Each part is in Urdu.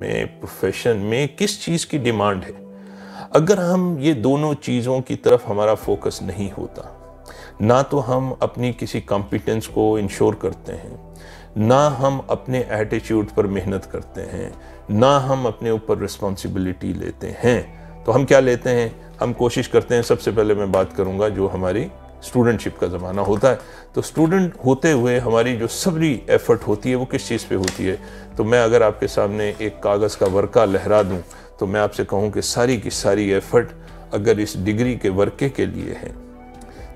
میں پروفیشن میں کس چیز کی ڈیمانڈ ہے. اگر ہم یہ دونوں چیزوں کی طرف ہمارا فوکس نہیں ہوتا، نہ تو ہم اپنی کسی کمپیٹنس کو انشور کرتے ہیں، نہ ہم اپنے ایٹیچیوڈ پر محنت کرتے ہیں، نہ ہم اپنے اوپر رسپانسبلٹی لیتے ہیں، تو ہم کیا لیتے ہیں؟ ہم کوشش کرتے ہیں. سب سے پہلے میں بات کروں گا جو ہماری اسٹوڈنٹشپ کا زمانہ ہوتا ہے. تو اسٹوڈنٹ ہوتے ہوئے ہماری جو سبری ایفرٹ ہوتی ہے وہ کس چیز پہ ہوتی ہے؟ تو میں اگر آپ کے سامنے ایک کاغذ کا ورقہ لہرا دوں تو میں آپ سے کہوں کہ ساری کی ساری ایفرٹ اگر اس ڈگری کے ورقے کے لیے ہے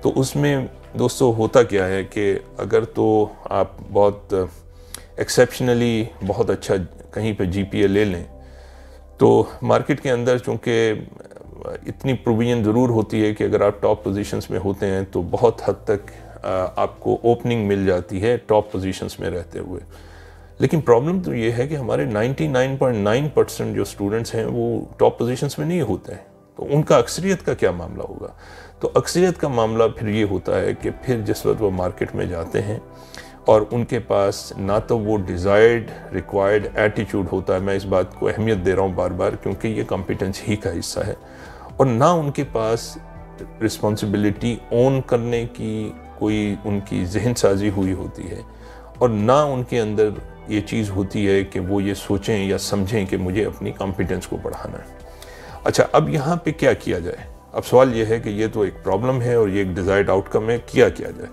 تو اس میں دوستو ہوتا کیا ہے کہ اگر تو آپ بہت ایکسیپشنلی بہت اچھا کہیں پہ جی پی اے لے لیں تو مارکیٹ کے اندر چونکہ اتنی پروویژن ضرور ہوتی ہے کہ اگر آپ ٹاپ پوزیشنز میں ہوتے ہیں تو بہت حد تک آپ کو اوپننگ مل جاتی ہے ٹاپ پوزیشنز میں رہتے ہوئے. لیکن پرابلم تو یہ ہے کہ ہمارے 99.9% جو اسٹوڈنٹس ہیں وہ ٹاپ پوزیشنز میں نہیں ہوتے ہیں. تو ان کا اکثریت کا کیا معاملہ ہوگا؟ تو اکثریت کا معاملہ پھر یہ ہوتا ہے کہ پھر جس وقت وہ مارکیٹ میں جاتے ہیں اور ان کے پاس نہ تو وہ ڈیزائرڈ ریکوائرڈ ایٹیچیوڈ ہوتا ہے، میں اس بات کو اہمیت دے رہا ہوں بار بار کیونکہ یہ کمپیٹنس ہی کا حصہ ہے، اور نہ ان کے پاس رسپانسبلٹی اون کرنے کی کوئی ان کی ذہن سازی ہوئی ہوتی ہے، اور نہ ان کے اندر یہ چیز ہوتی ہے کہ وہ یہ سوچیں یا سمجھیں کہ مجھے اپنی کمپیٹنس کو بڑھانا ہے. اچھا، اب یہاں پہ کیا کیا جائے؟ اب سوال یہ ہے کہ یہ تو ایک پرابلم ہے اور یہ ایک ڈیزائرڈ آؤٹ کم ہے، کیا جائے؟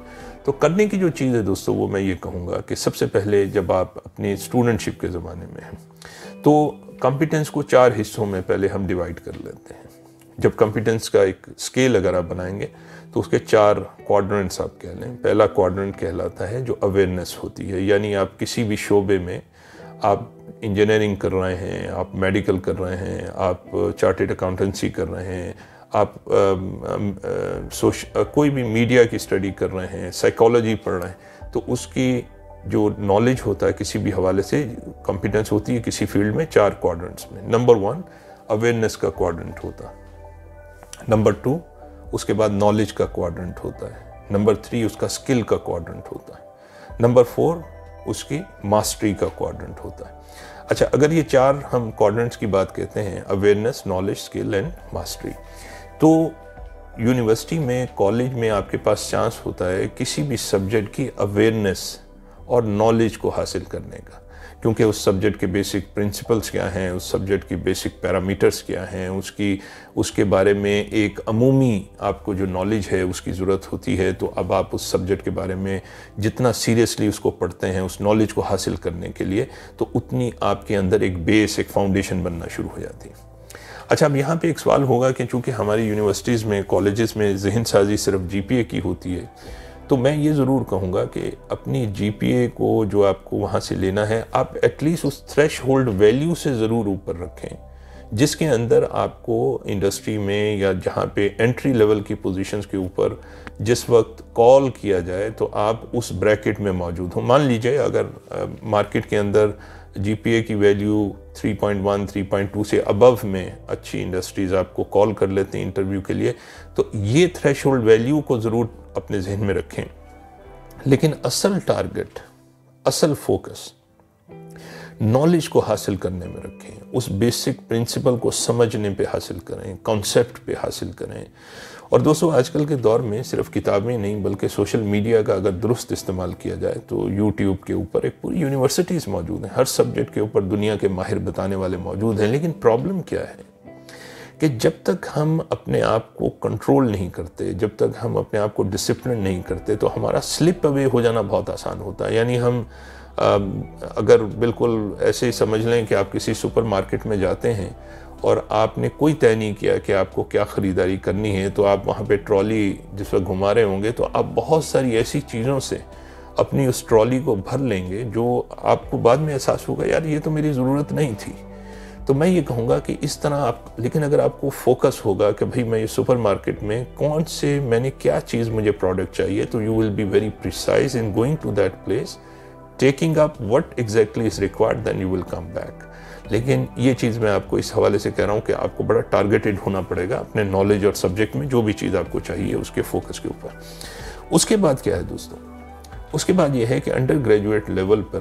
تو کرنے کی جو چیز ہے دوستو وہ میں یہ کہوں گا کہ سب سے پہلے جب آپ اپنی اسٹوڈنٹشپ کے زمانے میں ہیں تو کمپیٹنس کو 4 حصوں میں پہلے ہم ڈیوائیڈ کر لیتے ہیں. جب کمپیٹنس کا ایک اسکیل اگر آپ بنائیں گے تو اس کے 4 کوارڈرنٹس آپ کہہ لیں. پہلا کوارڈرنٹ کہلاتا ہے جو اویئرنیس ہوتی ہے، یعنی آپ کسی بھی شعبے میں آپ انجینئرنگ کر رہے ہیں، آپ میڈیکل کر رہے ہیں، آپ چارٹرڈ اکاؤنٹنسی کر رہے ہیں، آپ کوئی بھی میڈیا کی اسٹڈی کر رہے ہیں، سائیکالوجی پڑھ رہے ہیں، تو اس کی جو نالج ہوتا ہے کسی بھی حوالے سے کمپیٹنس ہوتی ہے کسی فیلڈ میں 4 کوارڈرنٹس میں. نمبر 1 اویئرنیس کا کوارڈرنٹ ہوتا ہے. نمبر 2 اس کے بعد نالج کا کوارڈرنٹ ہوتا ہے. نمبر 3 اس کا اسکل کا کوارڈرنٹ ہوتا ہے. نمبر 4 اس کی ماسٹری کا کوارڈرنٹ ہوتا ہے. اچھا، اگر یہ 4 ہم کوارڈرنٹس کی بات کہتے ہیں، awareness, knowledge, skill and mastery, تو یونیورسٹی میں کالج میں آپ کے پاس چانس ہوتا ہے کسی بھی سبجیکٹ کی اویئرنیس اور نالج کو حاصل کرنے کا، کیونکہ اس سبجیکٹ کے بیسک پرنسپلز کیا ہیں، اس سبجیکٹ کی بیسک پیرامیٹرز کیا ہیں، اس کے بارے میں ایک عمومی آپ کو جو نالج ہے اس کی ضرورت ہوتی ہے. تو اب آپ اس سبجیکٹ کے بارے میں جتنا سیریسلی اس کو پڑھتے ہیں اس نالج کو حاصل کرنے کے لیے، تو اتنی آپ کے اندر ایک بیس، ایک فاؤنڈیشن بننا شروع ہو جاتی ہے. اچھا، اب یہاں پہ ایک سوال ہوگا کہ چونکہ ہماری یونیورسٹیز میں، کالجز میں ذہن سازی صرف جی پی اے کی ہوتی ہے، تو میں یہ ضرور کہوں گا کہ اپنی جی پی اے کو جو آپ کو وہاں سے لینا ہے، آپ ایٹ لیسٹ اس تھریش ہولڈ ویلیو سے ضرور اوپر رکھیں جس کے اندر آپ کو انڈسٹری میں یا جہاں پہ انٹری لیول کی پوزیشنز کے اوپر جس وقت کال کیا جائے تو آپ اس بریکٹ میں موجود ہوں. مان لیجئے اگر مارکیٹ کے اندر جی پی اے کی ویلیو 3.1 3.2 سے ابو میں اچھی انڈسٹریز آپ کو کال کر لیتے ہیں انٹرویو کے لیے، تو یہ تھریش ہولڈ ویلیو کو ضرور اپنے ذہن میں رکھیں. لیکن اصل ٹارگٹ، اصل فوکس نالج کو حاصل کرنے میں رکھیں، اس بیسک پرنسپل کو سمجھنے پہ حاصل کریں، کانسیپٹ پہ حاصل کریں. اور دوستو، آج کل کے دور میں صرف کتابیں نہیں بلکہ سوشل میڈیا کا اگر درست استعمال کیا جائے تو یوٹیوب کے اوپر ایک پوری یونیورسٹیز موجود ہیں، ہر سبجیکٹ کے اوپر دنیا کے ماہر بتانے والے موجود ہیں. لیکن پرابلم کیا ہے کہ جب تک ہم اپنے آپ کو کنٹرول نہیں کرتے، جب تک ہم اپنے آپ کو ڈسپلن نہیں کرتے تو ہمارا سلپ اوے ہو جانا بہت آسان ہوتا ہے. یعنی ہم اگر بالکل ایسے ہی سمجھ لیں کہ آپ کسی سپر مارکیٹ میں جاتے ہیں اور آپ نے کوئی طے نہیں کیا کہ آپ کو کیا خریداری کرنی ہے، تو آپ وہاں پہ ٹرالی جس وقت گھما رہے ہوں گے تو آپ بہت ساری ایسی چیزوں سے اپنی اس ٹرالی کو بھر لیں گے جو آپ کو بعد میں احساس ہوگا یار یہ تو میری ضرورت نہیں تھی. تو میں یہ کہوں گا کہ اس طرح لیکن اگر آپ کو فوکس ہوگا کہ بھئی میں یہ سپر مارکیٹ میں کون سے میں نے کیا چیز مجھے پروڈکٹ چاہیے، تو you will be very precise in going to that place, taking up what exactly is required, then you will come back. لیکن یہ چیز میں آپ کو اس حوالے سے کہہ رہا ہوں کہ آپ کو بڑا ٹارگیٹڈ ہونا پڑے گا اپنے نالج اور سبجیکٹ میں، جو بھی چیز آپ کو چاہیے اس کے فوکس کے اوپر. اس کے بعد کیا ہے دوستوں؟ اس کے بعد یہ ہے کہ under graduate level per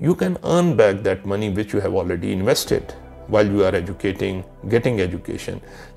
you can earn back that money which you have already invested while you are educating, getting education।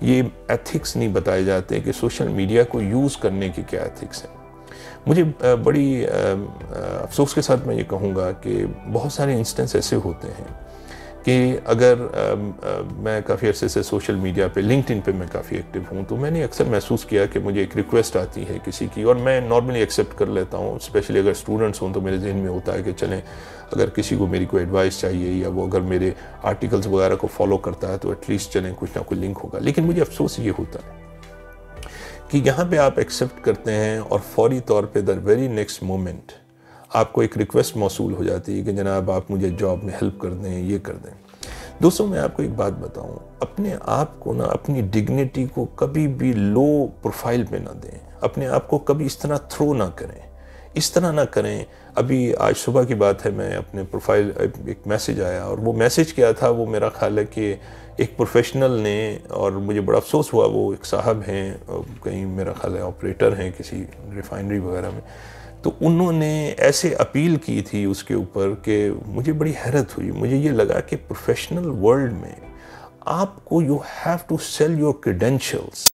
یہ ایتھکس نہیں بتائے جاتے کہ سوشل میڈیا کو یوز کرنے کی کیا ایتھکس ہیں. مجھے بڑی افسوس کے ساتھ میں یہ کہوں گا کہ بہت سارے انسٹنس ایسے ہوتے ہیں کہ اگر میں کافی عرصے سے سوشل میڈیا پہ لنکڈ ان پہ میں کافی ایکٹیو ہوں تو میں نے اکثر محسوس کیا کہ مجھے ایک ریکویسٹ آتی ہے کسی کی اور میں نارملی ایکسیپٹ کر لیتا ہوں. اسپیشلی اگر اسٹوڈنٹس ہوں تو میرے ذہن میں ہوتا ہے کہ چلیں اگر کسی کو میری کوئی ایڈوائس چاہیے یا وہ اگر میرے آرٹیکلز وغیرہ کو فالو کرتا ہے تو ایٹ لیسٹ چلیں کچھ نہ کچھ لنک ہوگا. لیکن مجھے افسوس یہ ہوتا ہے کہ یہاں پہ آپ ایکسیپٹ کرتے ہیں اور فوری طور پہ در ویری نیکسٹ مومنٹ آپ کو ایک ریکویسٹ موصول ہو جاتی ہے کہ جناب آپ مجھے جاب میں ہیلپ کر دیں, یہ کر دیں. دوستوں میں آپ کو ایک بات بتاؤں, اپنے آپ کو نا اپنی ڈگنیٹی کو کبھی بھی لو پروفائل پہ نہ دیں, اپنے آپ کو کبھی اس طرح تھرو نہ کریں, اس طرح نہ کریں. ابھی آج صبح کی بات ہے, میں اپنے پروفائل ایک میسیج آیا اور وہ میسیج کیا تھا, وہ میرا خیال ہے کہ ایک پروفیشنل نے, اور مجھے بڑا افسوس ہوا, وہ ایک صاحب ہیں کہیں میرا خیال ہے آپریٹر ہیں کسی ریفائنری وغیرہ میں, تو انہوں نے ایسے اپیل کی تھی اس کے اوپر کہ مجھے بڑی حیرت ہوئی. مجھے یہ لگا کہ پروفیشنل ورلڈ میں آپ کو you have to sell your credentials.